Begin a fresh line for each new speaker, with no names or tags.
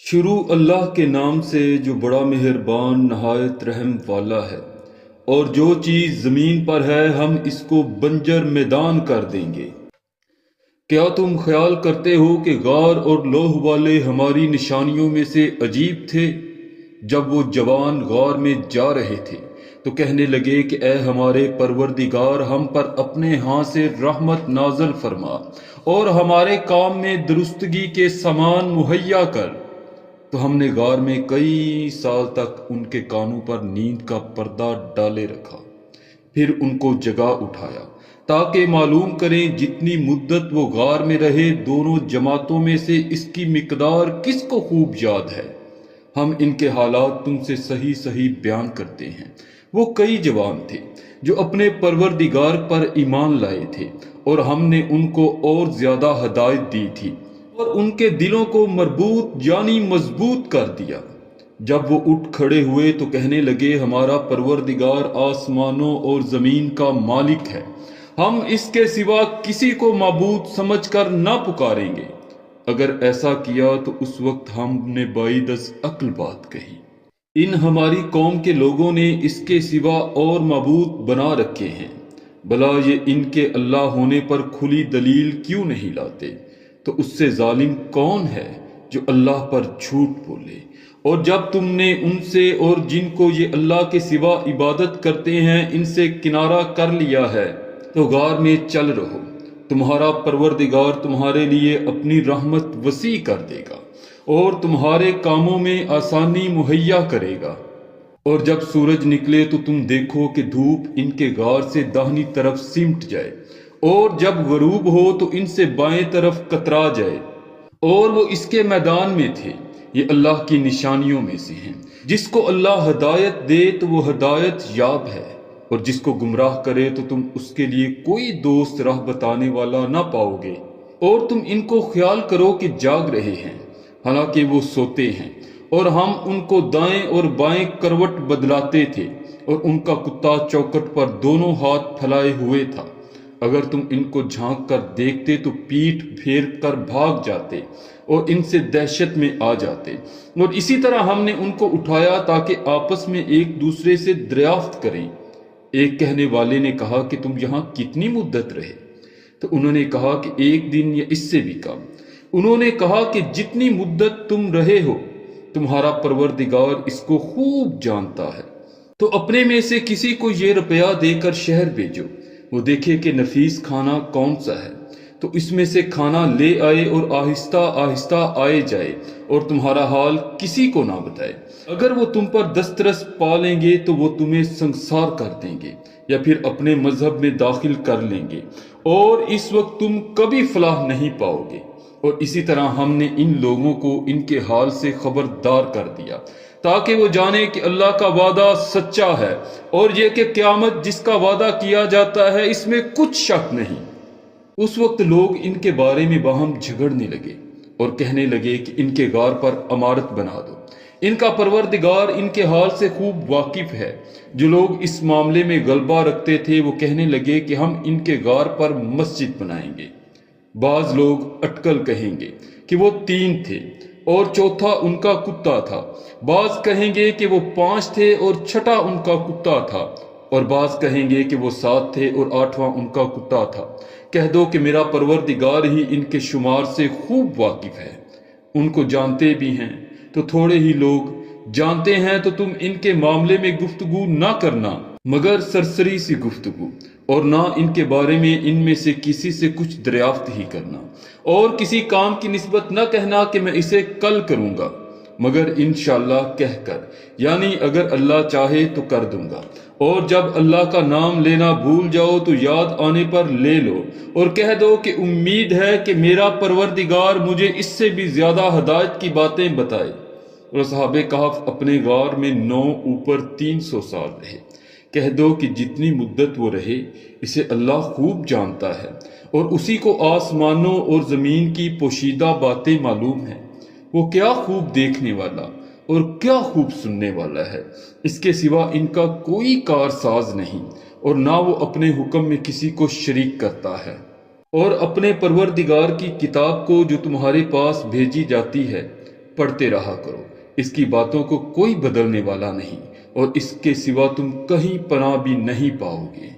شروع اللہ کے نام سے جو بڑا مہربان نہایت رحم والا ہے۔ اور جو چیز زمین پر ہے ہم اس کو بنجر میدان کر دیں گے۔ کیا تم خیال کرتے ہو کہ غار اور لوح والے ہماری نشانیوں میں سے عجیب تھے؟ جب وہ جوان غار میں جا رہے تھے تو کہنے لگے کہ اے ہمارے پروردگار، ہم پر اپنے ہاں سے رحمت نازل فرما اور ہمارے کام میں درستگی کے سامان مہیا کر۔ تو ہم نے غار میں کئی سال تک ان کے کانوں پر نیند کا پردہ ڈالے رکھا، پھر ان کو جگا اٹھایا تاکہ معلوم کریں جتنی مدت وہ غار میں رہے دونوں جماعتوں میں سے اس کی مقدار کس کو خوب یاد ہے۔ ہم ان کے حالات تم سے صحیح صحیح بیان کرتے ہیں۔ وہ کئی جوان تھے جو اپنے پروردگار پر ایمان لائے تھے، اور ہم نے ان کو اور زیادہ ہدایت دی تھی اور ان کے دلوں کو مربوط یعنی مضبوط کر دیا۔ جب وہ اٹھ کھڑے ہوئے تو کہنے لگے ہمارا پروردگار آسمانوں اور زمین کا مالک ہے، ہم اس کے سوا کسی کو معبود سمجھ کر نہ پکاریں گے۔ اگر ایسا کیا تو اس وقت ہم نے بعیداز عقل بات کہی۔ ان ہماری قوم کے لوگوں نے اس کے سوا اور معبود بنا رکھے ہیں، بھلا یہ ان کے اللہ ہونے پر کھلی دلیل کیوں نہیں لاتے؟ تو اس سے ظالم کون ہے جو اللہ پر جھوٹ بولے؟ اور جب تم نے ان سے اور جن کو یہ اللہ کے سوا عبادت کرتے ہیں ان سے کنارہ کر لیا ہے تو غار میں چل رہو، تمہارا پروردگار تمہارے لیے اپنی رحمت وسیع کر دے گا اور تمہارے کاموں میں آسانی مہیا کرے گا۔ اور جب سورج نکلے تو تم دیکھو کہ دھوپ ان کے غار سے داہنی طرف سمٹ جائے، اور جب غروب ہو تو ان سے بائیں طرف کترا جائے، اور وہ اس کے میدان میں تھے۔ یہ اللہ کی نشانیوں میں سے ہیں۔ جس کو اللہ ہدایت دے تو وہ ہدایت یاب ہے، اور جس کو گمراہ کرے تو تم اس کے لیے کوئی دوست راہ بتانے والا نہ پاؤ گے۔ اور تم ان کو خیال کرو کہ جاگ رہے ہیں حالانکہ وہ سوتے ہیں، اور ہم ان کو دائیں اور بائیں کروٹ بدلاتے تھے، اور ان کا کتا چوکٹ پر دونوں ہاتھ پھیلائے ہوئے تھا۔ اگر تم ان کو جھانک کر دیکھتے تو پیٹھ پھیر کر بھاگ جاتے اور ان سے دہشت میں آ جاتے۔ اور اسی طرح ہم نے ان کو اٹھایا تاکہ آپس میں ایک دوسرے سے دریافت کریں۔ ایک کہنے والے نے کہا کہ تم یہاں کتنی مدت رہے؟ تو انہوں نے کہا کہ ایک دن یا اس سے بھی کم۔ انہوں نے کہا کہ جتنی مدت تم رہے ہو تمہارا پروردگار اس کو خوب جانتا ہے۔ تو اپنے میں سے کسی کو یہ روپیہ دے کر شہر بھیجو، وہ دیکھے کہ نفیس کھانا کون سا ہے، تو اس میں سے کھانا لے آئے اور آہستہ آہستہ آئے جائے، اور تمہارا حال کسی کو نہ بتائے۔ اگر وہ تم پر دسترس پا لیں گے تو وہ تمہیں سنگسار کر دیں گے یا پھر اپنے مذہب میں داخل کر لیں گے، اور اس وقت تم کبھی فلاح نہیں پاؤ گے۔ اور اسی طرح ہم نے ان لوگوں کو ان کے حال سے خبردار کر دیا تاکہ وہ جانے کہ اللہ کا وعدہ سچا ہے، اور یہ کہ قیامت جس کا وعدہ کیا جاتا ہے اس میں کچھ شک نہیں۔ اس وقت لوگ ان کے بارے میں باہم جھگڑنے لگے اور کہنے لگے کہ ان کے غار پر عمارت بنا دو۔ ان کا پروردگار ان کے حال سے خوب واقف ہے۔ جو لوگ اس معاملے میں غلبہ رکھتے تھے وہ کہنے لگے کہ ہم ان کے غار پر مسجد بنائیں گے۔ بعض لوگ اٹکل کہیں گے کہ وہ 3 تھے اور چوتھا ان کا کتا تھا، بعض کہیں گے کہ وہ 5 تھے اور چھٹا ان کا کتا تھا، اور بعض کہیں گے کہ وہ 7 تھے اور 8واں ان کا کتا تھا۔ کہہ دو کہ میرا پروردگار ہی ان کے شمار سے خوب واقف ہے۔ ان کو جانتے بھی ہیں تو تھوڑے ہی لوگ، جانتے ہیں تو تم ان کے معاملے میں گفتگو نہ کرنا مگر سرسری سی گفتگو، اور نہ ان کے بارے میں ان میں سے کسی سے کچھ دریافت ہی کرنا، اور کسی کام کی نسبت نہ کہنا کہ میں اسے کل کروں گا، مگر انشاءاللہ کہہ کر، یعنی اگر اللہ چاہے تو کر دوں گا۔ اور جب اللہ کا نام لینا بھول جاؤ تو یاد آنے پر لے لو، اور کہہ دو کہ امید ہے کہ میرا پروردگار مجھے اس سے بھی زیادہ ہدایت کی باتیں بتائے۔ اور اصحاب کہف اپنے غار میں 9 اوپر 300 سال رہے۔ کہہ دو کہ جتنی مدت وہ رہے اسے اللہ خوب جانتا ہے، اور اسی کو آسمانوں اور زمین کی پوشیدہ باتیں معلوم ہیں۔ وہ کیا خوب دیکھنے والا اور کیا خوب سننے والا ہے، اس کے سوا ان کا کوئی کارساز نہیں، اور نہ وہ اپنے حکم میں کسی کو شریک کرتا ہے۔ اور اپنے پروردگار کی کتاب کو جو تمہارے پاس بھیجی جاتی ہے پڑھتے رہا کرو، اس کی باتوں کو کوئی بدلنے والا نہیں، اور اس کے سوا تم کہیں پناہ بھی نہیں پاؤ گے۔